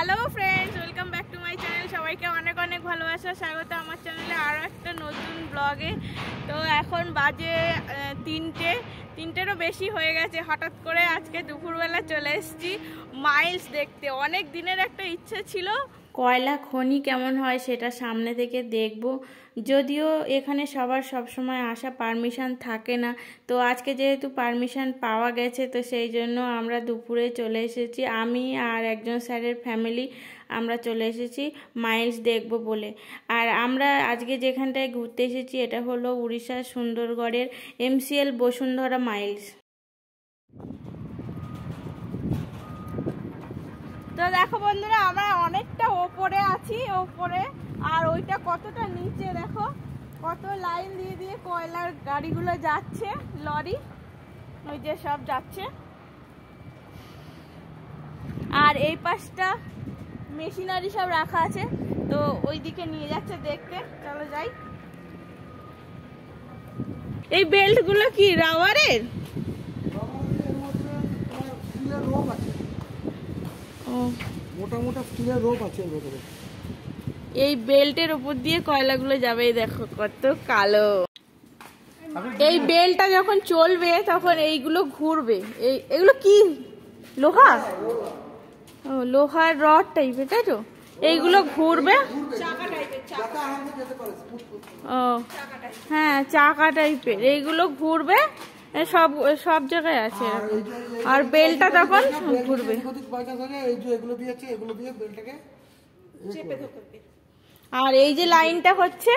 Hello friends, welcome back to my channel. সবাইকে অনেক অনেক ভালোবাসা, স্বাগত আমার চ্যানেলে আরও একটা নতুন ব্লগে। তো এখন বাজে তিনটেরও বেশি হয়ে গেছে। হঠাৎ করে আজকে দুপুরবেলা চলে এসেছি মাইলস দেখতে। অনেক দিনের একটা ইচ্ছে ছিল কয়লা খনি কেমন হয় সেটা সামনে থেকে দেখব। যদিও এখানে সবার সবসময় আসা পারমিশন থাকে না, তো আজকে যেহেতু পারমিশন পাওয়া গেছে তো সেই জন্য আমরা দুপুরে চলে এসেছি। আমি আর একজন স্যারের ফ্যামিলি আমরা চলে এসেছি মাইলস দেখব বলে। আর আমরা আজকে যেখানটায় ঘুরতে এসেছি এটা হলো উড়িষ্যার সুন্দরগড়ের MCL বসুন্ধরা মাইলস। তো দেখো বন্ধুরা, আমরা অনেকটা ওপরে আছি, ওপরে আর ওইটা কতটা নিচে দেখো, কত লাইন দিয়ে দিয়ে কয়লার গাড়িগুলো যাচ্ছে, লরি ওই যে সব যাচ্ছে। আর এই পাশটা মেশিনারি সব রাখা আছে, তো ওই দিকে নিয়ে যাচ্ছে দেখতে। চলো যাই। এই বেল্টগুলো কি রাবারের? মোটা মোটা স্টিলের রোপ আছে এর ভিতরে। এই বেল্টের উপর দিয়ে কয়লাগুলো যাবে। দেখো কত কালো। এই বেল্টটা যখন চলবে তখন এইগুলো ঘুরবে। এগুলো কি লোহা? ও, লোহার রড টাইপের, তাই তো? এইগুলো ঘুরবে। ও হ্যাঁ, চাকা টাইপের এইগুলো ঘুরবে। সব সব জায়গায় আছে। আর বেলটা তখন ঘুরবে। আর এই যে লাইনটা হচ্ছে,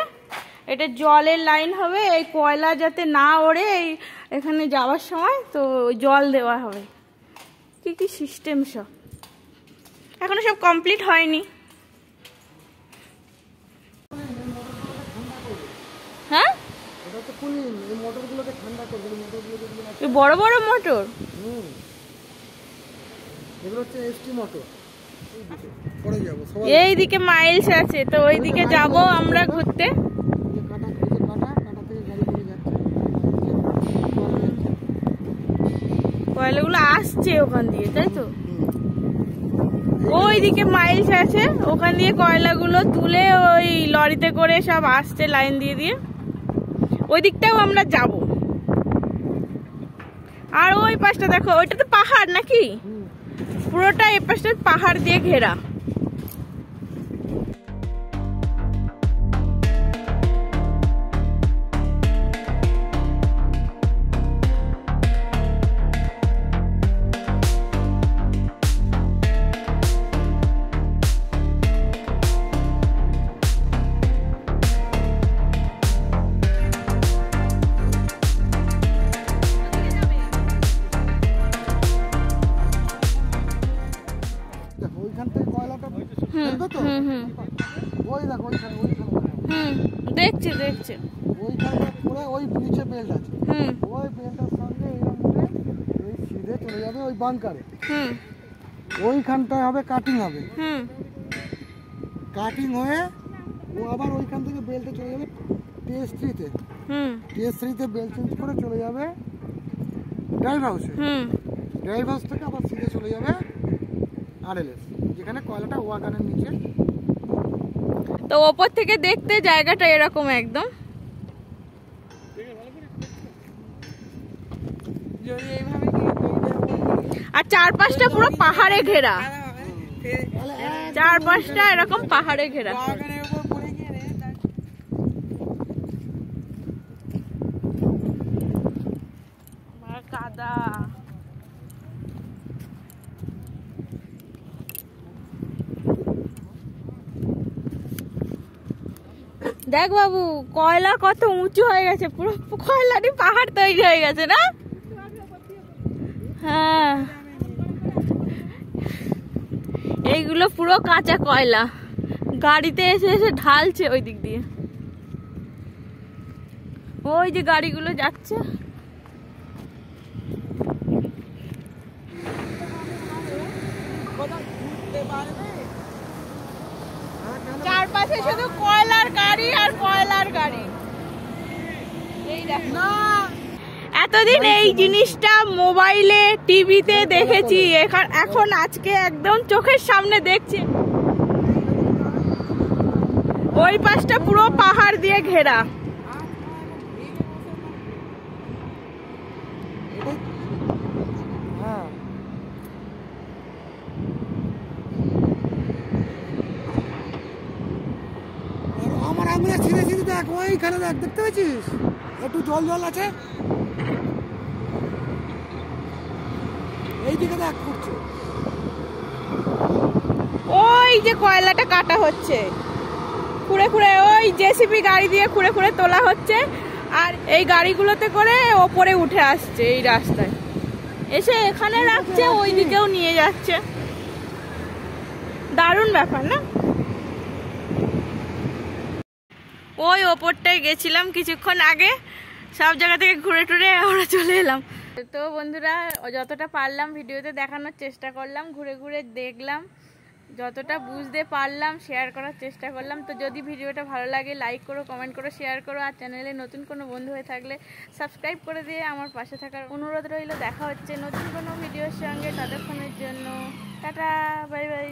এটা জলের লাইন হবে। এই কয়লা যাতে না ওড়ে এখানে যাওয়ার সময় তো জল দেওয়া হবে। কি কি সিস্টেম সব এখনো সব কমপ্লিট হয়নি। হ্যাঁ, বড় বড় মোটর। এইদিকে মাইলস আছে, তো ওইদিকে যাব আমরা ঘুরতে। কয়লাগুলো আসছে ওখান দিয়ে, তাই তো? ওইদিকে মাইলস আছে, ওখান দিয়ে কয়লাগুলো তুলে ওই লরিতে করে সব আসছে লাইন দিয়ে দিয়ে। ওই দিকটাও আমরা যাব। আর ওই পাশটা দেখো, ওইটা তো পাহাড় নাকি? পুরোটা এই পাশটা পাহাড় দিয়ে ঘেরা। দেখছি দেখছি। ওই নিচে বেল্ট আছে, ওই বেল্টের সঙ্গে এরকম করে ওই সিধে চলে যাবে ওই বাংকারে। ওইখানটায় হবে কাটিং হবে। কাটিং হয়ে ও আবার ওইখান থেকে বেল্টে চলে যাবে TS3-তে। TS3-তে বেল্ট চেঞ্জ করে চলে যাবে ড্রাইভ হাউসে। ড্রাইভ হাউস থেকে আবার সিধে চলে যাবে RLS, যেখানে কয়লাটা ওয়াগানের নিচে। তো ওপর থেকে দেখতে জায়গাটা এরকম একদম। আর চারপাশটা পুরো পাহাড়ে ঘেরা, চারপাশটা এরকম পাহাড়ে ঘেরা। কাদা। দেখ বাবু, কয়লা কত উঁচু হয়ে গেছে, পুরো কয়লারই পাহাড় তৈরি হয়ে গেছে না? হ্যাঁ, এইগুলো পুরো কাঁচা কয়লা গাড়িতে এসে এসে ঢালছে ওই দিক দিয়ে। ওই যে গাড়িগুলো যাচ্ছে। চারপাশে শুধু কয়লার গাড়ি আর কয়লার গাড়ি। এই দেখ না, এতদিন এই জিনিসটা মোবাইলে টিভিতে দেখেছি, এখন আজকে একদম চোখের সামনে দেখছি। ওই পাশটা পুরো পাহাড় দিয়ে ঘেরা। আমার আমরা ছিঁড়ে ছিঁড়ে দেখ, ওইখানে দেখ, দেখতে পেয়েছিস একটু জল জল আছে, এইদিকে দেখ করছে। ওই যে কয়লাটা কাটা হচ্ছে, খুঁড়ে খুঁড়ে ওই জেসিবি গাড়ি দিয়ে খুঁড়ে খুঁড়ে তোলা হচ্ছে, আর এই গাড়িগুলোতে করে ওপরে উঠে আসছে এই রাস্তায়, এসে এখানে রাখছে, ওই দিকেও নিয়ে যাচ্ছে। দারুণ ব্যাপার না? ওই ওপরটায় গেছিলাম কিছুক্ষণ আগে, সব জায়গা থেকে ঘুরে টুরে আমরা চলে এলাম। তো বন্ধুরা, যতটা পারলাম ভিডিওতে দেখানোর চেষ্টা করলাম, ঘুরে ঘুরে দেখলাম, যতটা বুঝতে পারলাম শেয়ার করার চেষ্টা করলাম। তো যদি ভিডিওটা ভালো লাগে লাইক করো, কমেন্ট করো, শেয়ার করো, আর চ্যানেলে নতুন কোনো বন্ধু হয়ে থাকলে সাবস্ক্রাইব করে দিয়ে আমার পাশে থাকার অনুরোধ রইল। দেখা হচ্ছে নতুন কোনো ভিডিওর সঙ্গে, ততক্ষণের জন্য টাটা, বাই বাই।